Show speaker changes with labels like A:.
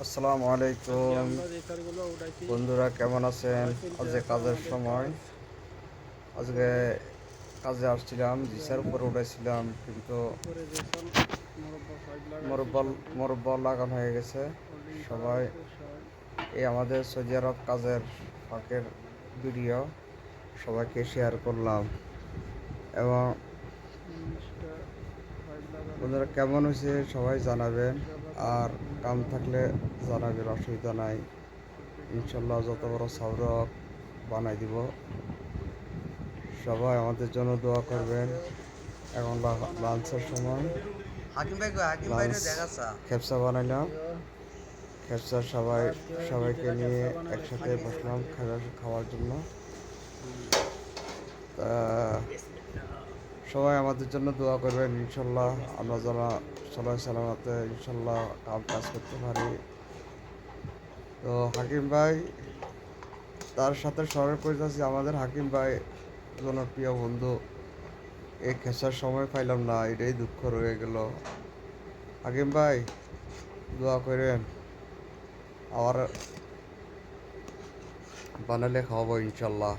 A: আসসালামু আলাইকুম বন্ধুরা, কেমন আছেন? আজকে কাজের সময়, আজকে কাজে আসছিলাম, জিসার উপরে উঠেছিলাম, কিন্তু মোরব্বল মোরব্বল লাগানো হয়ে গেছে। সবাই এই আমাদের সৌদি আরব কাজের ফাঁকের ভিডিও সবাইকে শেয়ার করলাম। এবং বন্ধুরা, কেমন হয়েছে সবাই জানাবেন, আর কাম থাকলে জানাবেন, অসুবিধা নাই। ইনশাল্লাহ যত বড় সাবর বানাই দিব। সবাই আমাদের জন্য দোয়া করবেন। এখন লাঞ্চের সময়, লাঞ্চ খেপসা বানাইলাম। খেপসা সবাইকে নিয়ে একসাথে বসলাম খাওয়ার জন্য। তা সবাই আমাদের জন্য দোয়া করবেন, ইনশাল্লাহ আমরা যারা সবাই সালামতে ইনশাল্লাহ কাজ করতে পারি। তো হাকিম ভাই, তার সাথে স্মরণ করতেছি আমাদের হাকিম ভাই, জনপ্রিয় বন্ধু। এই খেসার সময় পাইলাম না, এটাই দুঃখ রয়ে গেল। হাকিম ভাই, দোয়া করেন, আবার বানালে খাওয়াবো ইনশাল্লাহ।